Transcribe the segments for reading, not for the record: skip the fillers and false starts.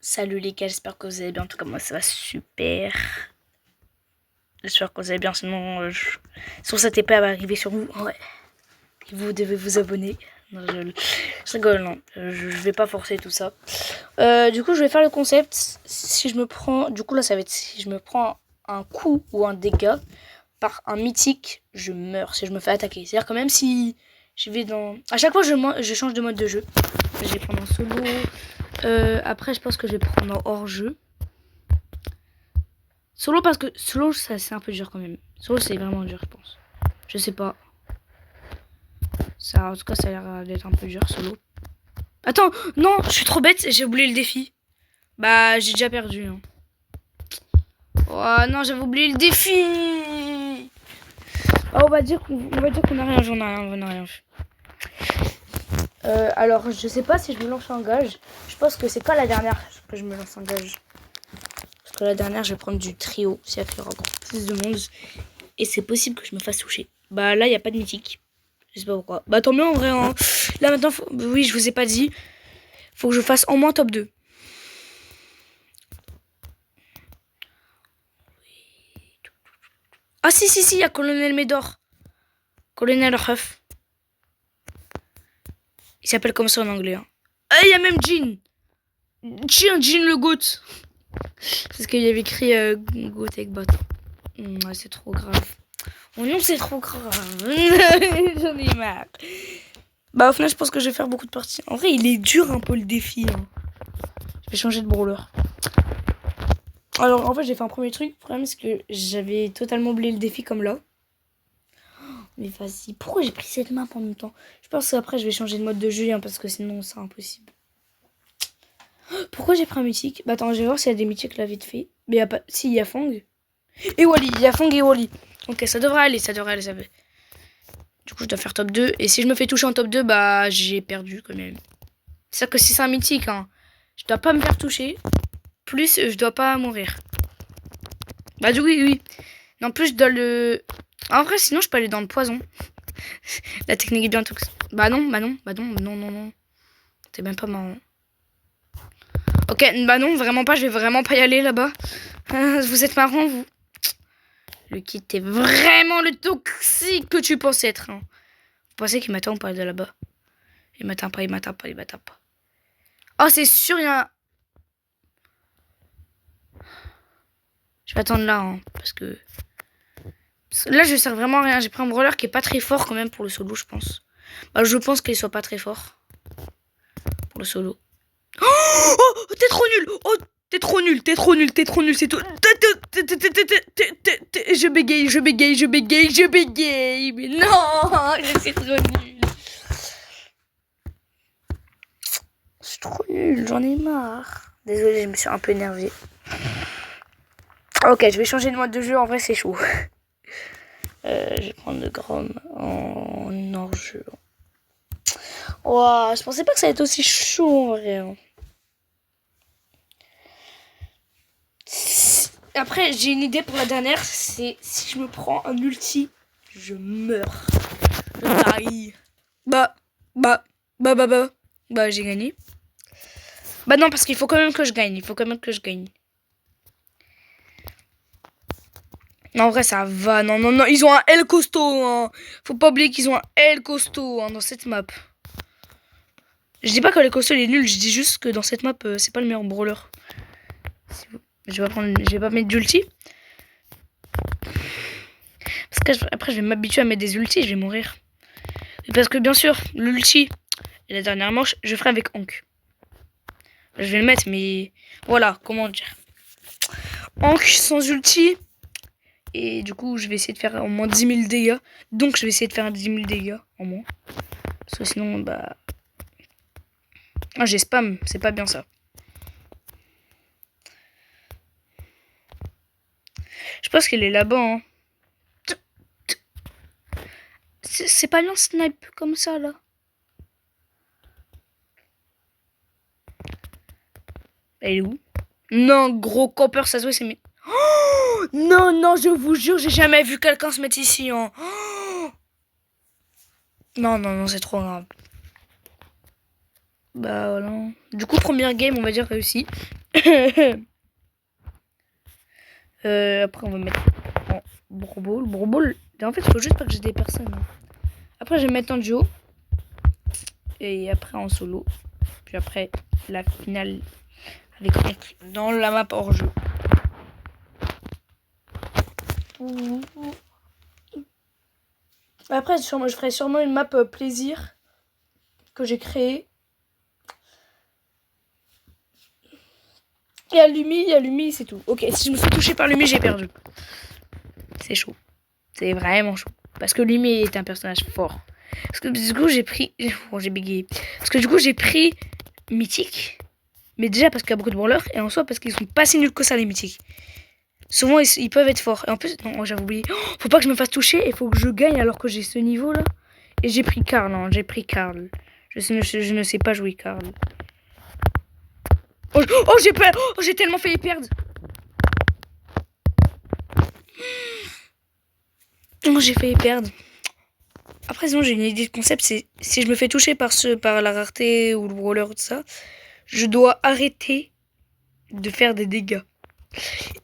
Salut les gars, j'espère que vous allez bien. En tout cas, moi ça va super. J'espère que vous allez bien. Sinon, sur cette épée, elle va arriver sur vous. Ouais. Et vous devez vous abonner. Non, je rigole, non. Je vais pas forcer tout ça. Du coup, je vais faire le concept. Si je me prends. Du coup, là, ça va être si je me prends un coup ou un dégât par un mythique, je meurs si je me fais attaquer. C'est-à-dire que même si je vais dans. À chaque fois, je change de mode de jeu. Je vais prendre en solo. Après, je pense que je vais prendre en hors-jeu. Solo, parce que solo, ça c'est un peu dur quand même. Solo, c'est vraiment dur, je pense. Je sais pas. Ça, en tout cas, ça a l'air d'être un peu dur, solo. Attends, non, je suis trop bête, j'ai oublié le défi. Bah, j'ai déjà perdu. Hein. Oh non, j'avais oublié le défi. Oh, on va dire qu'on a rien, on a rien vu. Alors, je sais pas si je me lance en gage. Je pense que c'est pas la dernière que je me lance en gage. Parce que la dernière, je vais prendre du trio. C'est-à-dire qu'il y aura encore plus de monde. Et c'est possible que je me fasse toucher. Bah là, il n'y a pas de mythique. Je sais pas pourquoi. Bah tant mieux en vrai. Hein. Là maintenant, oui, je vous ai pas dit. Faut que je fasse au moins top 2. Ah si, il y a Colonel Médor. Colonel Ruff. Il s'appelle comme ça en anglais. Hein. Ah, il y a même Jean. Jean le goat. Parce qu'il y avait écrit goat avec bot. Ouais, c'est trop grave. Oh non, c'est trop grave. J'en ai marre. Bah au final, je pense que je vais faire beaucoup de parties. En vrai, il est dur un peu le défi. Hein. Je vais changer de brawler. Alors en fait, j'ai fait un premier truc. Le problème, c'est que j'avais totalement oublié le défi comme là. Mais vas-y, pourquoi j'ai pris cette map en même temps? Je pense qu'après, je vais changer de mode de jeu hein, parce que sinon, c'est impossible. Pourquoi j'ai pris un mythique? Bah attends, je vais voir s'il y a des mythiques là vite fait. Mais il y a pas. Si, il y a Fang. Et Wally, il y a Fang et Wally. Ok, ça devrait aller, ça devrait aller, ça va. Du coup, je dois faire top 2. Et si je me fais toucher en top 2, bah j'ai perdu quand même. C'est-à-dire que si c'est un mythique, hein, je dois pas me faire toucher. Plus, je dois pas mourir. Bah du oui. En plus, je dois le... En vrai, sinon, je peux aller dans le poison. La technique est bien tox. Bah non. C'est même pas marrant. Ok, bah non, vraiment pas. Je vais vraiment pas y aller là-bas. Vous êtes marrant, vous. Le kit est vraiment le toxique que tu penses être. Hein. Vous pensez qu'il m'attend ou pas de là-bas? Il m'attend pas. Oh, c'est sûr, il y a... Je vais attendre là, hein, parce que... Là, je sers vraiment à rien. J'ai pris un brawler qui est pas très fort quand même pour le solo, je pense. Bah, je pense qu'il soit pas très fort pour le solo. Oh, t'es trop nul. Oh, t'es trop nul, c'est tout. Je bégaye. Mais non, je suis trop nul. Je suis trop nul, j'en ai marre. Désolée, je me suis un peu énervée. Ok, je vais changer de mode de jeu. En vrai, c'est chaud. Je vais prendre le Grom en hors-jeu. Wow, je pensais pas que ça allait être aussi chaud en vrai. Hein. Après, j'ai une idée pour la dernière. C'est si je me prends un ulti, je meurs. Je taille. Bah, j'ai gagné. Bah non, parce qu'il faut quand même que je gagne. Non, en vrai, ça va. Non. Ils ont un L costaud. Hein. Faut pas oublier qu'ils ont un L costaud hein, dans cette map. Je dis pas que le costaud il est nul. Je dis juste que dans cette map, c'est pas le meilleur brawler. Je vais pas mettre d'ulti. Parce que après, je vais m'habituer à mettre des ultis et je vais mourir. Parce que bien sûr, l'ulti et la dernière manche, je ferai avec Hank. Je vais le mettre, mais voilà, comment dire. Hank sans ulti. Et du coup, je vais essayer de faire au moins 10 000 dégâts. Donc, je vais essayer de faire 10 000 dégâts en moins. Parce que sinon, bah... Ah, j'ai spam, c'est pas bien ça. Je pense qu'il est là-bas, hein. C'est pas bien snipe comme ça, là. Elle est où? Non, gros camper, ça se voit, c'est... Oh non, je vous jure, j'ai jamais vu quelqu'un se mettre ici, hein. Oh non, c'est trop grave. Bah voilà. Du coup, première game, on va dire réussi. Après, on va mettre en Brawl. En fait, il faut juste pas que j'ai des personnes. Après, je vais mettre en duo. Et après, en solo. Puis après, la finale avec Oncle dans la map hors jeu. Après, je ferai sûrement une map plaisir que j'ai créée. Il y a Lumi, c'est tout. Ok, si je me fais toucher par Lumi, j'ai perdu. C'est chaud. C'est vraiment chaud. Parce que Lumi est un personnage fort. Parce que du coup, j'ai pris... Bon, j'ai bégayé. Parce que du coup, j'ai pris Mythique. Mais déjà parce qu'il y a beaucoup de brawlers. Et en soi, parce qu'ils sont pas si nuls que ça, les Mythiques. Souvent, ils peuvent être forts. Et en plus... Non, j'avais oublié. Faut pas que je me fasse toucher. Il faut que je gagne alors que j'ai ce niveau-là. Et j'ai pris Karl. Non, j'ai pris Karl. Je ne sais pas jouer Karl. Oh, j'ai peur. Oh, j'ai tellement failli perdre. Oh, j'ai failli perdre. Après, sinon, j'ai une idée de concept. C'est si je me fais toucher par la rareté ou le brawler ou tout ça, je dois arrêter de faire des dégâts.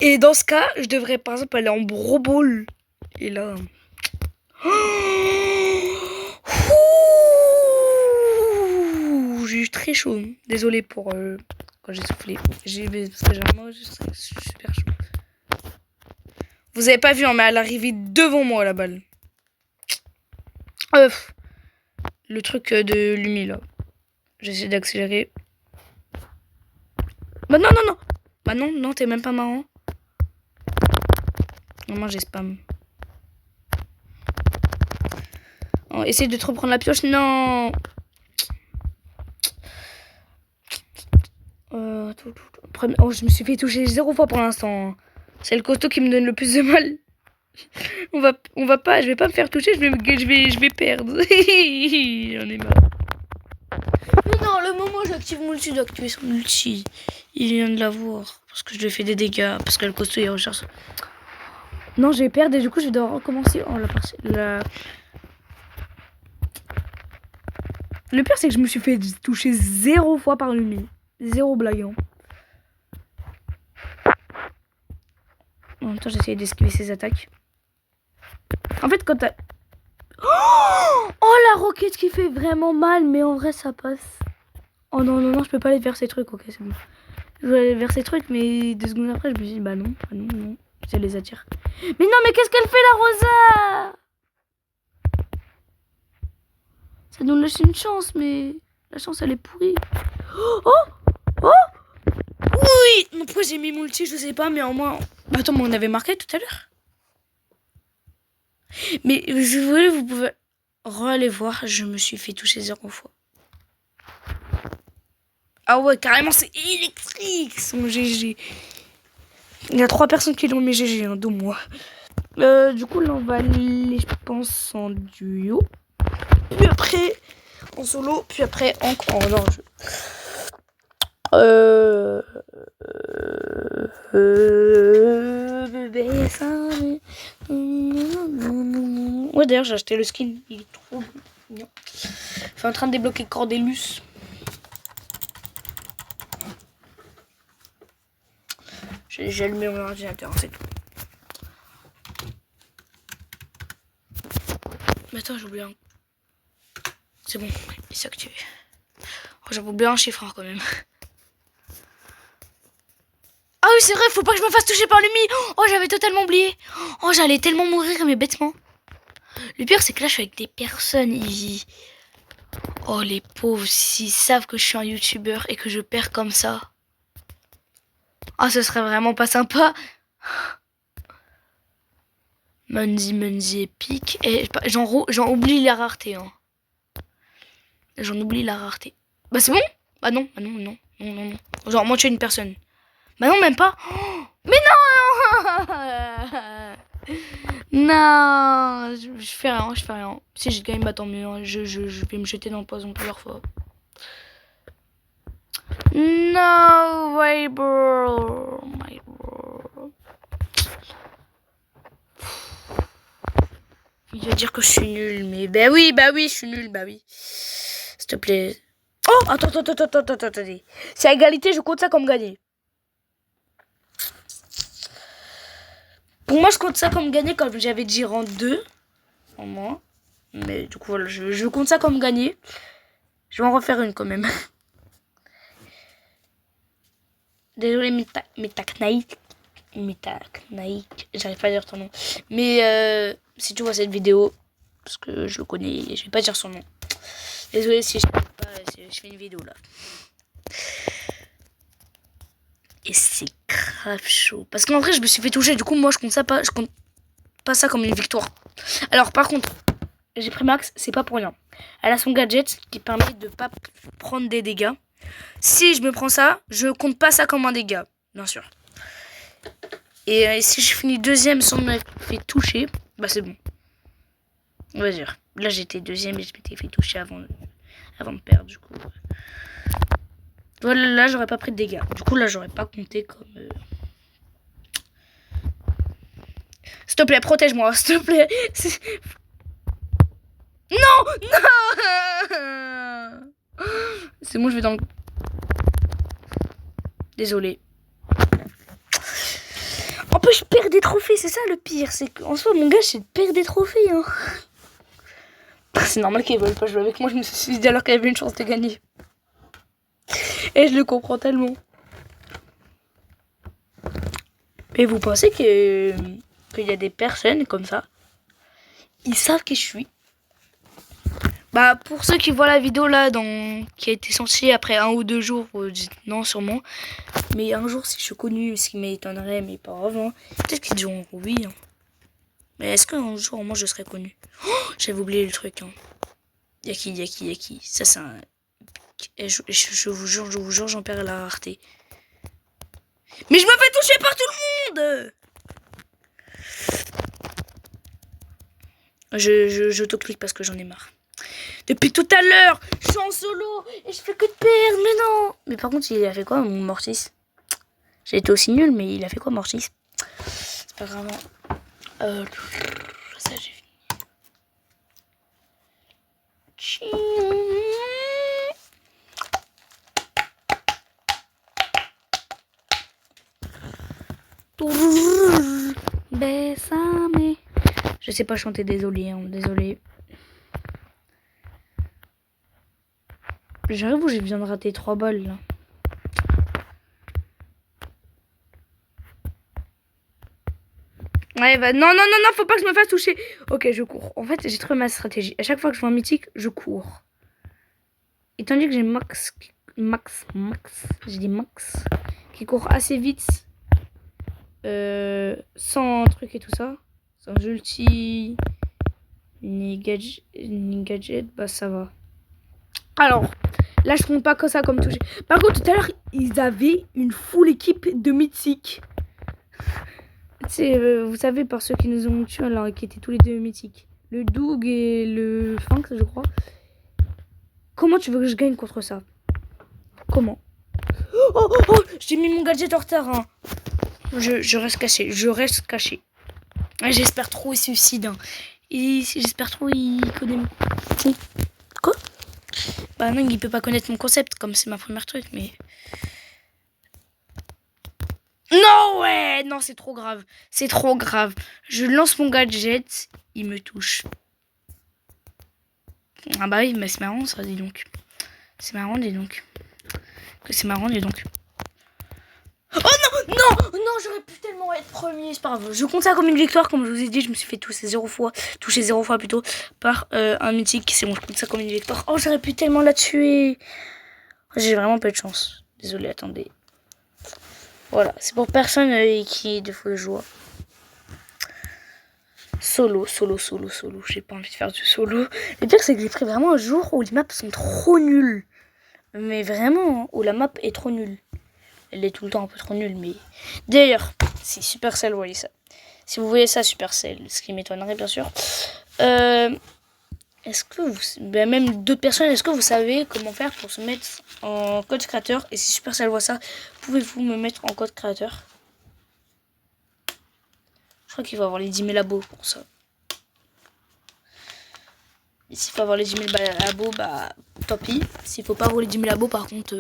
Et dans ce cas, je devrais par exemple aller en Brawl. Et là... J'ai eu très chaud. Désolée pour quand j'ai soufflé. Parce que généralement, je suis super chaud. Vous avez pas vu, hein, mais elle est arrivée devant moi, la balle. Le truc de Lumi, là. J'essaie d'accélérer. Bah non. Bah non, t'es même pas marrant. Non, moi j'ai spam. Oh, essaye de te reprendre la pioche. Non. Oh, je me suis fait toucher 0 fois pour l'instant. C'est le costaud qui me donne le plus de mal. On va pas, je vais pas me faire toucher, je vais perdre. J'en ai marre. Non, le moment où j'active mon ulti, d'activer son ulti, il vient de l'avoir. Parce que je lui ai fait des dégâts, parce que le costaud il recherche. Non, je vais perdre et du coup je vais devoir recommencer. Oh, Le pire c'est que je me suis fait toucher 0 fois par Lumi. 0 blague. Hein. En même temps j'essaye d'esquiver ses attaques. En fait quand t'as... Oh la roquette qui fait vraiment mal, mais en vrai ça passe. Oh non, je peux pas aller vers ces trucs, ok c'est bon. Je vais aller vers ces trucs, mais 2 secondes après je me suis dit bah non, ça les attire. Mais non, mais qu'est-ce qu'elle fait la Rosa? Ça nous laisse une chance, mais la chance elle est pourrie. Oh oui. Non, pourquoi j'ai mis mon ulti, je sais pas, mais en moins... Attends, mais on avait marqué tout à l'heure. Mais je voulais, vous pouvez aller voir, je me suis fait toucher 0 fois. Ah ouais, carrément, c'est électrique, son GG. Il y a 3 personnes qui l'ont mis GG, hein, dont moi. Du coup, là, on va aller, je pense, en duo. Puis après, en solo. Puis après, en jeu. Ouais, d'ailleurs, j'ai acheté le skin. Il est trop bien. Je suis en train de débloquer Cordelius. J'ai allumé mon ordinateur, c'est tout. Mais attends, j'ai oublié un... C'est bon, il s'est activé. Oh, j'avais oublié un chiffre hein, quand même. Ah oui, c'est vrai, faut pas que je me fasse toucher par Lumi. Oh, j'avais totalement oublié. Oh, j'allais tellement mourir, mais bêtement. Le pire, c'est que là, je suis avec des personnes. Oh, les pauvres, s'ils savent que je suis un youtubeur et que je perds comme ça. Ah, ce serait vraiment pas sympa. Munzi épique. Et j'en oublie la rareté. Hein. J'en oublie la rareté. Bah c'est bon. Bah non. Genre moi tu es une personne. Bah non même pas. Oh, mais non. Non. Je fais rien. Si j'ai gagné bah tant mieux. Hein. Je vais me jeter dans le poison plusieurs fois. No way bro. My bro. Il va dire que je suis nulle, mais bah oui, je suis nulle, bah oui. S'il te plaît. Oh, attends. C'est à égalité, je compte ça comme gagné. Pour moi, je compte ça comme gagné, comme j'avais dit en 2 en moins. Mais du coup, voilà, je compte ça comme gagné. Je vais en refaire une quand même. Désolé, Metaknaik. J'arrive pas à dire ton nom. Mais si tu vois cette vidéo, parce que je le connais, je vais pas dire son nom. Désolé si je fais une vidéo là. Et c'est grave chaud. Parce qu'en vrai, je me suis fait toucher. Du coup, moi, je compte pas ça comme une victoire. Alors, par contre, j'ai pris Max, c'est pas pour rien. Elle a son gadget qui permet de pas prendre des dégâts. Si je me prends ça, je compte pas ça comme un dégât, bien sûr. Et si je finis deuxième sans me faire toucher, bah c'est bon. On va dire. Là, j'étais deuxième et je m'étais fait toucher avant de perdre, du coup. Voilà, là, j'aurais pas pris de dégâts. Du coup, là, j'aurais pas compté comme... S'il te plaît, protège-moi, s'il te plaît. Non. C'est bon, je vais dans le... Désolé. En plus, je perds des trophées, c'est ça le pire. C'est qu'en soi, mon gars, c'est de perdre des trophées. Hein. C'est normal qu'ils veulent pas jouer avec moi. Je me suis dit alors qu'il y avait une chance de gagner. Et je le comprends tellement. Mais vous pensez qu'il y a des personnes comme ça, ils savent qui je suis. Bah pour ceux qui voient la vidéo là qui a été sortie après 1 ou 2 jours, non sûrement. Mais un jour si je suis connu, ce qui m'étonnerait, mais pas avant. Peut-être qu'ils diront oui. Hein. Mais est-ce qu'un jour moi je serai connu? Oh, j'avais oublié le truc. Hein. Yaki. Ça c'est un... Et je vous jure, j'en perds la rareté. Mais je me fais toucher par tout le monde. J'auto-clique parce que j'en ai marre. Depuis tout à l'heure, je suis en solo et je fais que de perdre, mais non. Mais par contre, il a fait quoi, mon Mortis? J'ai été aussi nul, mais il a fait quoi, Mortis? C'est pas grave. Ça, j'ai fini. Bésame. Je sais pas chanter, désolé, hein, désolé. J'arrive où j'ai besoin de rater 3 balles là. Ouais, bah non, faut pas que je me fasse toucher. Ok, je cours. En fait, j'ai trouvé ma stratégie. À chaque fois que je vois un mythique, je cours. Étant donné que j'ai Max, j'ai dit Max, qui court assez vite, sans truc et tout ça, sans ulti, ni gadget, bah ça va. Alors, là je compte pas que ça comme toucher. Par contre, tout à l'heure, ils avaient une full équipe de mythiques. Vous savez, par ceux qui nous ont tués, alors, qui étaient tous les deux mythiques. Le Doug et le Fanx, je crois. Comment tu veux que je gagne contre ça? Comment? Oh, j'ai mis mon gadget en retard. Hein. Je reste caché. J'espère trop il se suicide. Hein. J'espère trop il connaît... Quoi? Bah non, il peut pas connaître mon concept, comme c'est ma première truc, mais... Non, ouais, non, c'est trop grave. C'est trop grave. Je lance mon gadget, il me touche. Ah bah oui, mais c'est marrant ça, dis donc. C'est marrant, dis donc. Oh non, j'aurais pu tellement être premier, c'est pas grave. Je compte ça comme une victoire, comme je vous ai dit, je me suis fait toucher 0 fois plutôt, par un mythique. C'est bon, je compte ça comme une victoire. Oh, j'aurais pu tellement la tuer. J'ai vraiment pas de chance. Désolé, attendez. Voilà, c'est pour personne qui est de faux joie. Solo. J'ai pas envie de faire du solo. Le pire, c'est que j'ai pris vraiment un jour où les maps sont trop nulles. Mais vraiment, où la map est trop nulle. Elle est tout le temps un peu trop nulle, mais... D'ailleurs, si Supercell, vous voyez ça. Si vous voyez ça, Supercell, ce qui m'étonnerait, bien sûr. Est-ce que vous... Ben, même d'autres personnes, est-ce que vous savez comment faire pour se mettre en code créateur? Et si Supercell voit ça, pouvez-vous me mettre en code créateur? Je crois qu'il faut avoir les 10 000 abos pour ça. Et s'il faut avoir les 10 000 abos, bah tant pis. S'il faut pas avoir les 10 000 abos, par contre...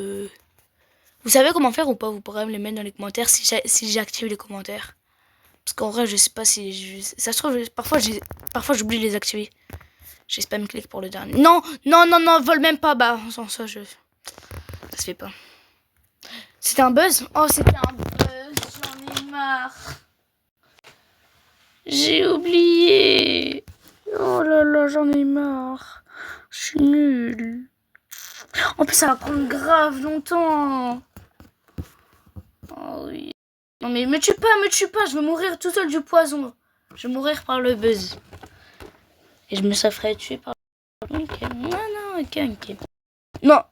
Vous savez comment faire ou pas? Vous pourrez me les mettre dans les commentaires si j'active les commentaires. Parce qu'en vrai, je sais pas si... Ça se trouve, parfois j'oublie de les activer. J'ai spam clic pour le dernier. Non, non, non, non, vole même pas. Bah, sans ça, ça se fait pas. C'était un buzz? Oh, c'était un buzz. J'en ai marre. J'ai oublié. Oh là là, j'en ai marre. Je suis nulle. En plus, ça va prendre grave longtemps. Oh oui. Non mais me tue pas. Je vais mourir tout seul du poison. Je vais mourir par le buzz. Et je me ferai tuer par... Ok, non, ok. Non,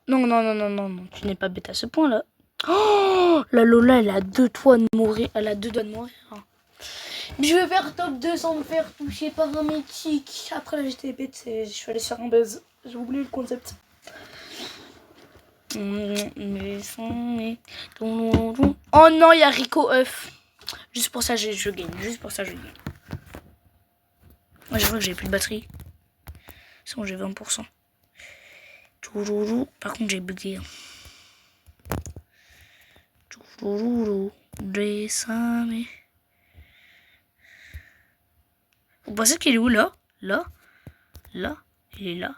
tu n'es pas bête à ce point-là. Oh, la Lola, elle a deux doigts de mourir. Je vais faire top 2 sans me faire toucher par un mythique. Après là, j'étais bête, je suis allée sur un buzz. J'ai oublié le concept. Oh non, il y a Rico œuf. Juste pour ça, je gagne. Moi, je vois que j'ai plus de batterie. Sinon, j'ai 20%. Par contre, j'ai bugué. Dessin. Vous pensez qu'il est où là? Là? Il est là.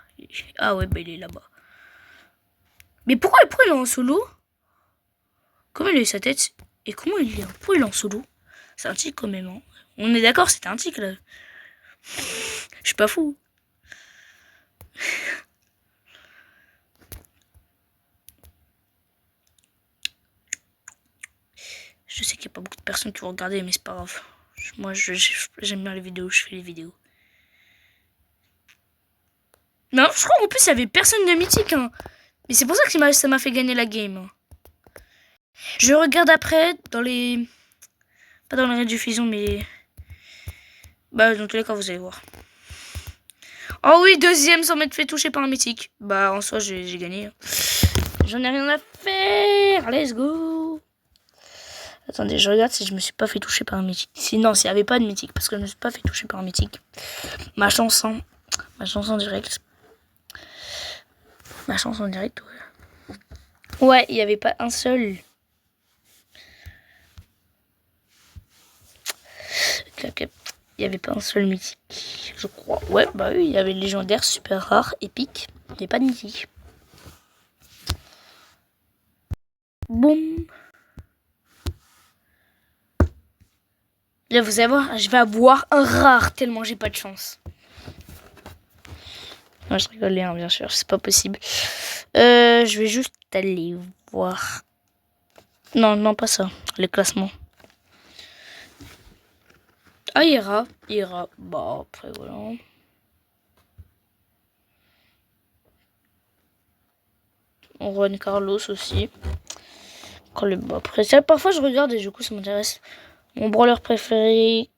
Ah ouais, bah il est là-bas. Mais pourquoi il est en solo? Comment il a eu sa tête? Et pourquoi il est en solo? C'est un tic quand même. Hein. On est d'accord, c'était un tic là. Je suis pas fou. Je sais qu'il n'y a pas beaucoup de personnes qui vont regarder, mais c'est pas grave. Moi, j'aime bien les vidéos, je fais les vidéos. Non, je crois qu'en plus, il n'y avait personne de mythique. Hein. Mais c'est pour ça que ça m'a fait gagner la game. Je regarde après dans les... Pas dans les rediffusions, mais... Bah, dans tous les cas, vous allez voir. Oh oui, deuxième sans m'être fait toucher par un mythique. Bah, en soi, j'ai gagné. J'en ai rien à faire. Let's go. Attendez, je regarde si je me suis pas fait toucher par un mythique. Sinon, s'il n'y avait pas de mythique, parce que je me suis pas fait toucher par un mythique. Ma chance en direct. Ma chance en direct, ouais. Ouais, il n'y avait pas un seul. Il n'y avait pas un seul mythique, je crois. Ouais, bah oui, il y avait légendaire, super rare, épique. Il n'y avait pas de mythique. Boum. Là, vous allez voir, je vais avoir un rare tellement j'ai pas de chance. Non, je rigole, hein, bien sûr, c'est pas possible. Je vais juste aller voir. Non, pas ça. Les classements. Ah, il ira. Bah, après, voilà. On run Carlos aussi. Après, ça, parfois, je regarde et du coup, ça m'intéresse. Mon brawler préféré.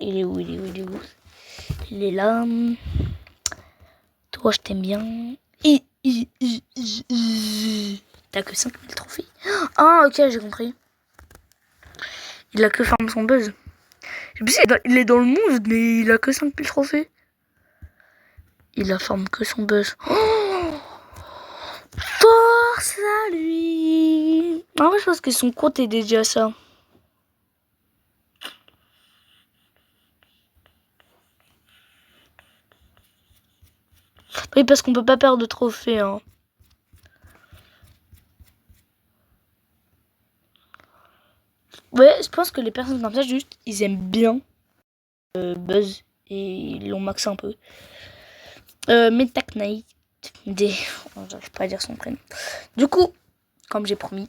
Il est où? Il est là. Toi, je t'aime bien. T'as que 5000 trophées. Ah, ok, j'ai compris. Il a que farm son buzz. Je sais, il est dans le monde, mais il a que 5000 trophées. Il a farm que son buzz. Oh, force à lui. En vrai, je pense que son compte est dédié à ça. Oui, parce qu'on peut pas perdre de trophées. Hein. Ouais, je pense que les personnes comme ça, juste, ils aiment bien Buzz et ils l'ont maxé un peu. Metac Knight, j'arrive pas à dire son prénom. Du coup, comme j'ai promis,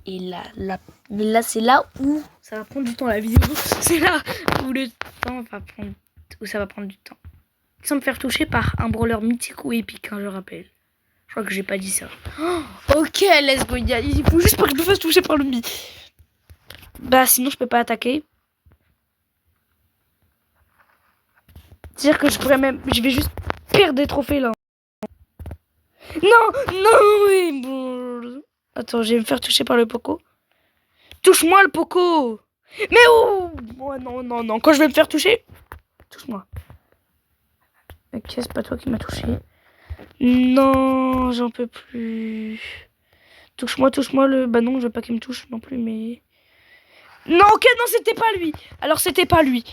et là c'est là où ça va prendre du temps la vidéo. C'est là où le temps va prendre, où ça va prendre du temps. Sans me faire toucher par un brawler mythique ou épique, hein, je rappelle. Je crois que j'ai pas dit ça. Oh, ok, let's go. Il faut juste pas que je me fasse toucher par le mi. Bah sinon je peux pas attaquer. C'est-à-dire que je vais juste perdre des trophées là. Non, oui, bon. Attends, je vais me faire toucher par le Poco. Touche-moi le Poco. Mais oh, oh non. Quand je vais me faire toucher, touche-moi. Ok, c'est pas toi qui m'as touché. Non, j'en peux plus. Touche-moi le... Bah non, je veux pas qu'il me touche non plus, mais... Non, ok, non, c'était pas lui. Alors, c'était pas lui.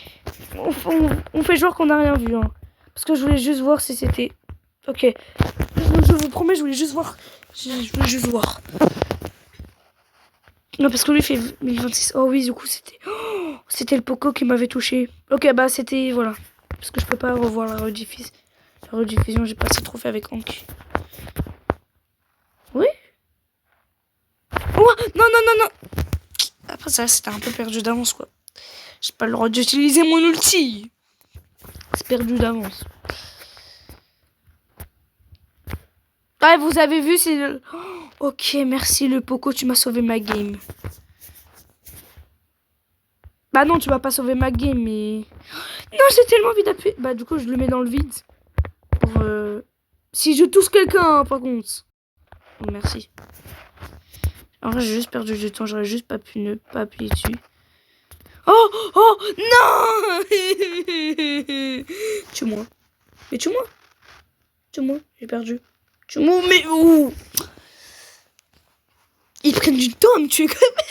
On fait genre qu'on n'a rien vu. Hein. Parce que je voulais juste voir si c'était... Ok. Je vous promets, je voulais juste voir. Je voulais juste voir. Non, parce que lui fait 1026. Oh oui, du coup, c'était... Oh, c'était le Poco qui m'avait touché. Ok, bah, c'était... Voilà. Parce que je peux pas revoir la rediffusion. La rediffusion, j'ai pas assez trop fait avec Hank. Oui. Oh, non, non, non, non. Après ça, c'était un peu perdu d'avance, quoi. J'ai pas le droit d'utiliser mon ulti. C'est perdu d'avance. Ah, vous avez vu, c'est... Le... Oh, ok, merci le Poco, tu m'as sauvé ma game. Bah non, tu m'as pas sauvé ma game, mais... Non, j'ai tellement envie d'appuyer. Bah du coup, je le mets dans le vide. Pour, si je touche quelqu'un, hein, par contre. Oh, merci. En vrai, j'ai juste perdu du temps. J'aurais juste pas pu ne pas appuyer dessus. Oh, oh, non. Tue-moi. Mais tue-moi. Tue-moi, j'ai perdu. Tue-moi, mais où? Ils prennent du temps à me tuer quand même.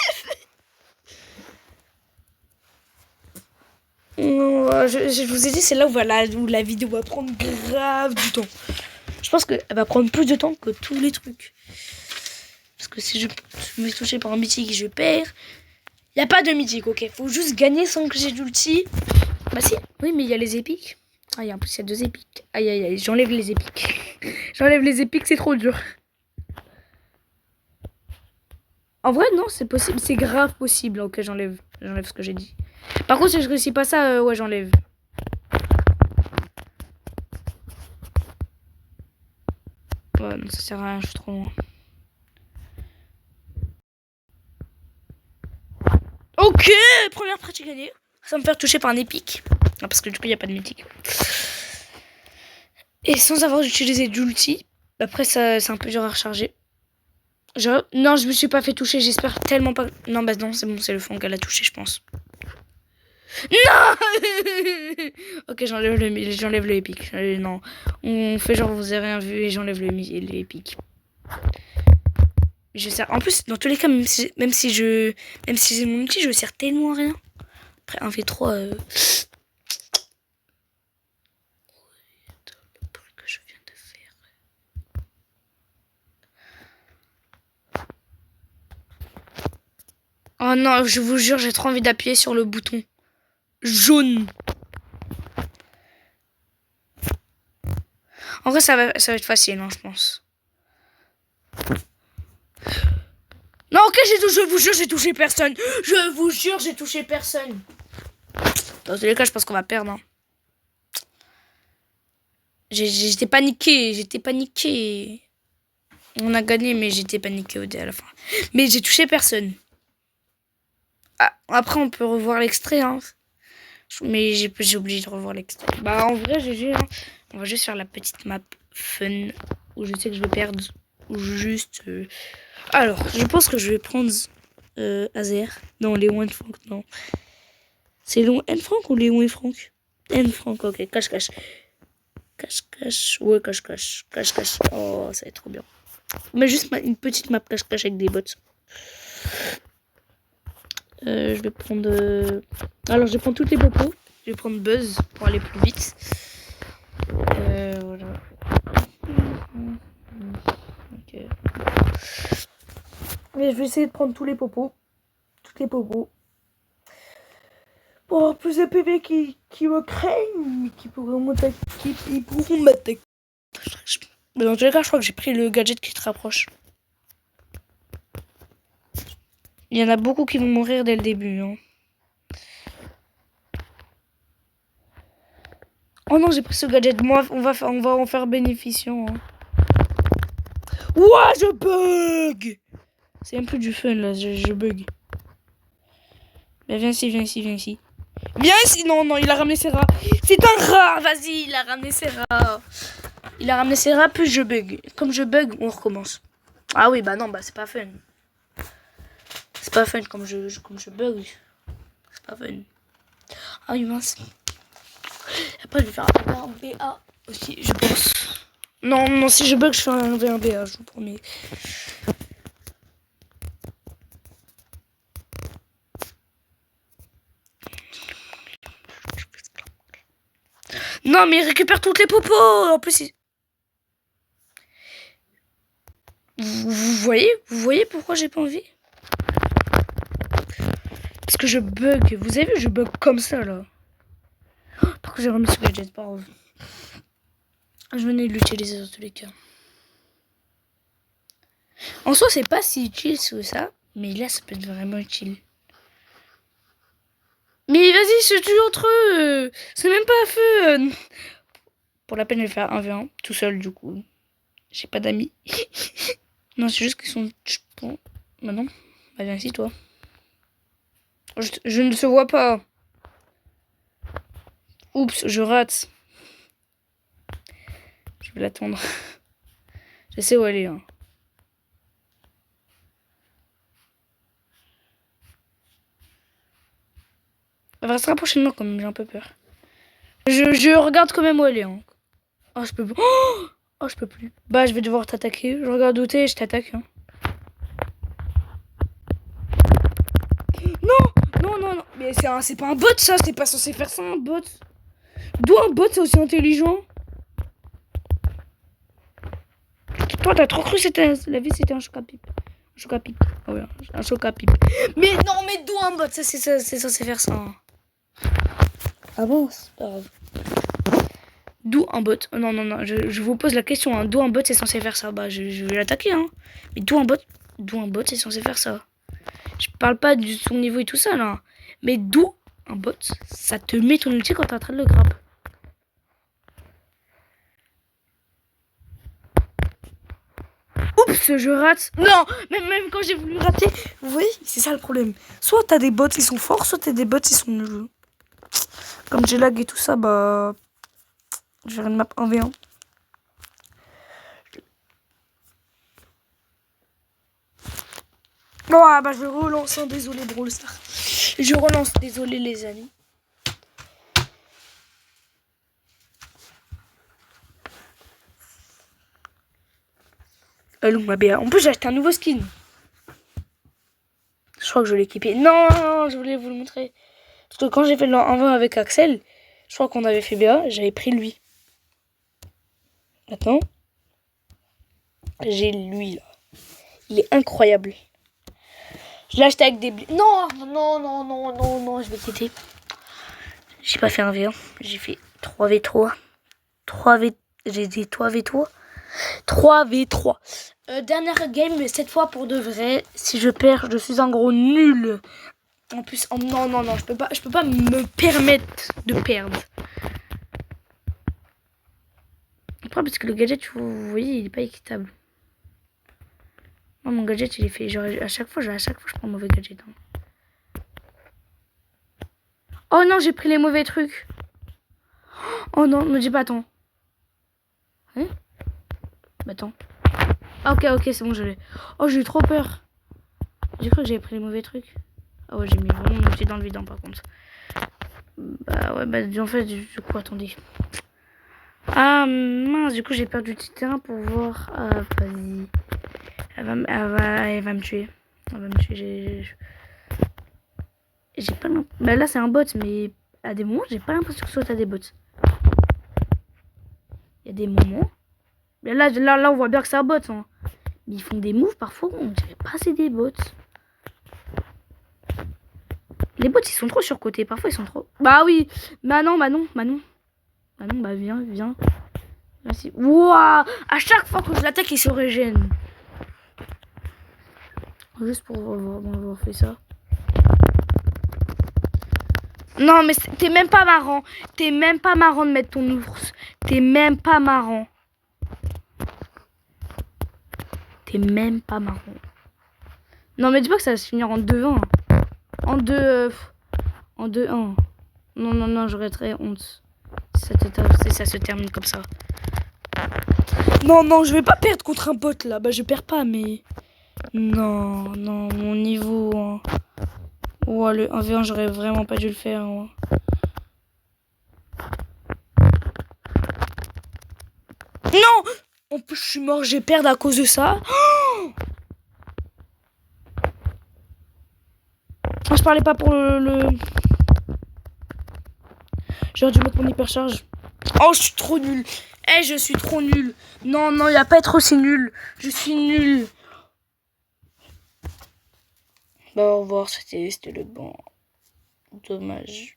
Non, je vous ai dit, c'est là où, où la vidéo va prendre grave du temps. Je pense qu'elle va prendre plus de temps que tous les trucs. Parce que si je me fais toucher par un mythique, je perds. Il n'y a pas de mythique, ok. Faut juste gagner sans que j'ai d'ulti. Bah si, oui, mais il y a les épiques. Ah, en plus, il y a 2 épiques. Aïe, aïe, aïe, j'enlève les épiques. J'enlève les épiques, c'est trop dur. En vrai, non, c'est possible. C'est grave possible. Ok, j'enlève ce que j'ai dit. Par contre, si je réussis pas ça, ouais, j'enlève. Ouais, non, ça sert à rien, je suis trop loin. Ok, première partie gagnée. Ça va me faire toucher par un épique. Ah, parce que du coup, il n'y a pas de mythique. Et sans avoir utilisé d'ulti. Après, ça, c'est un peu dur à recharger. Non, je me suis pas fait toucher. J'espère tellement pas... Non, bah non, c'est bon, c'est le fond qu'elle a touché, je pense. Non. Ok, j'enlève le épique. Non, on fait genre vous avez rien vu et j'enlève le épique. Je sers... En plus, dans tous les cas, même si j'ai mon outil, je sers tellement à rien. Après, 1v3... que je viens de faire. Oh non, je vous jure, j'ai trop envie d'appuyer sur le bouton jaune. En vrai, ça va être facile, hein, je pense. Non, ok, je vous jure, j'ai touché personne. Je vous jure, j'ai touché personne. Dans tous les cas, je pense qu'on va perdre. Hein. J'étais paniqué. On a gagné, mais j'étais paniqué à la fin. Mais j'ai touché personne. Ah, après, on peut revoir l'extrait. Hein. Mais j'ai oublié de revoir l'extrait. Bah, en vrai, GG. Hein. On va juste faire la petite map fun. Où je sais que je vais perdre. Ou juste... Alors, je pense que je vais prendre Azer. Non, Léon et Franck, non. C'est Léon et Franck ou Léon et Franck? N Franck, ok. Cache-cache. Cache-cache. Ouais, cache-cache. Cache-cache. Oh, ça va être trop bien. Mais juste une petite map cache-cache avec des bots. Je vais prendre... Alors, je vais prendre toutes les popos. Je vais prendre Buzz pour aller plus vite. Voilà. Ok. Mais je vais essayer de prendre tous les popos. Toutes les popos. Pour avoir plus de PV qui me craignent, qui pourront m'attaquer. Mais dans tous les cas, je crois que j'ai pris le gadget qui se rapproche. Il y en a beaucoup qui vont mourir dès le début. Hein. Oh non, j'ai pris ce gadget. Moi, on va en faire bénéficiant. Hein. Ouah, je bug. C'est un peu du fun là, je bug. Mais viens ici. Viens ici. Non, il a ramené ses rats. C'est un rat. Vas-y, il a ramené ses rats. Plus je bug. Comme je bug, on recommence. Ah oui, bah non, bah c'est pas fun. C'est pas fun comme je bug. C'est pas fun. Ah oui, mince. Après, je vais faire un BA aussi, je pense. Non, si je bug, je fais un BA, je vous promets. Non, mais il récupère toutes les popos. En plus, vous voyez pourquoi j'ai pas envie? Parce que je bug. Vous avez vu, je bug comme ça, là. Par contre, j'ai remis ce gadget, pas grave. Je venais de l'utiliser dans tous les cas. En soi, c'est pas si utile sous ça. Mais là, ça peut être vraiment utile. Mais vas-y, se tue entre eux. C'est même pas à feu. Pour la peine, je vais faire 1v1. Tout seul, du coup. J'ai pas d'amis. Non, c'est juste qu'ils sont... Bon, bah non. Bah viens ici, toi. Je ne te vois pas. Oups, je rate. Je vais l'attendre. Je sais où elle est. Hein. Elle va se rapprocher de moi quand même, j'ai un peu peur. Je regarde quand même où elle est. Hein. Oh, je peux plus. Oh, je peux plus. Bah, je vais devoir t'attaquer. Je regarde où t'es et je t'attaque. Hein. Non. Mais c'est pas un bot, ça. C'est pas censé faire ça, un bot. D'où un bot, c'est aussi intelligent. Toi, t'as trop cru que la vie, c'était un choc à pipe. Un choc à pipe. Oh, ouais, un choc à pipe. Mais non, mais d'où un bot, ça, c'est censé faire ça. Hein. Ah bon, c'est pas grave. D'où un bot? Non, je vous pose la question. Hein. D'où un bot, c'est censé faire ça? Bah, je vais l'attaquer. Hein. Mais d'où un bot, c'est censé faire ça? Je parle pas de son niveau et tout ça, là. Mais d'où un bot, ça te met ton ulti quand t'es en train de le grab. Oups, je rate. Non, même quand j'ai voulu rater, vous voyez, c'est ça le problème. Soit t'as des bots qui sont forts, soit t'as des bots qui sont nuls. Comme j'ai lag et tout ça, bah... Je vais faire une map 1v1. Bon, ah, bah je vais relancer. Désolé, Brawl Stars. Je relance, désolé les amis. Allons, ma BA. En plus, j'ai acheté un nouveau skin. Je crois que je l'ai équipé. Non, je voulais vous le montrer. Parce que quand j'ai fait le 1v1 avec Axel, je crois qu'on avait fait BA, j'avais pris lui. Maintenant, j'ai lui là. Il est incroyable. Je l'ai acheté avec des... Non, je vais quitter. J'ai pas fait un V1, j'ai fait 3v3. J'ai dit 3v3. 3v3. Dernière game, mais cette fois pour de vrai. Si je perds, je suis un gros nul. En plus, non, je peux pas me permettre de perdre. Après, parce que le gadget, vous voyez, il est pas équitable. Moi, mon gadget, il est fait. Genre, à chaque fois, je prends un mauvais gadget. Hein. Oh non, j'ai pris les mauvais trucs. Oh non, me dis pas, attends. Hein? Bah attends. Ah, ok, c'est bon, je l'ai. Oh, j'ai eu trop peur. J'ai cru que j'avais pris les mauvais trucs. Ah ouais, j'ai mis vraiment mon pied dans le vide, hein, par contre. Bah ouais, bah en fait, du coup, attendez. Ah mince, du coup, j'ai perdu du terrain pour voir. Ah, vas-y. Elle va me tuer. Elle va me tuer. J'ai pas l'impression. Bah là, c'est un bot, mais à des moments, j'ai pas l'impression que ce soit à des bots. Il y a des moments. Mais là, on voit bien que c'est un bot. Hein. Mais ils font des moves parfois, on dirait pas c'est des bots. Les bots, ils sont trop surcotés. Parfois, ils sont trop. Bah oui. Bah non. Bah viens. Merci. Wouah. À chaque fois que je l'attaque, il se régène. Juste pour avoir fait ça. Non, mais t'es même pas marrant. T'es même pas marrant de mettre ton ours. T'es même pas marrant. T'es même pas marrant. Non, mais dis pas que ça va se finir en 2-1. En 2-1. Non, j'aurais très honte. Si ça se termine comme ça. Non, je vais pas perdre contre un bot là. Bah, je perds pas, mais. Non, mon niveau. Hein. Oh, le 1v1, j'aurais vraiment pas dû le faire. Hein. Non! En plus, je suis mort, j'ai perdu à cause de ça. Oh, je parlais pas pour le... J'aurais dû mettre mon hypercharge. Oh, je suis trop nulle. Eh, je suis trop nulle. Non, non, il n'y a pas à être aussi nul. Je suis nulle. Bah, au revoir, c'était le bon. Dommage.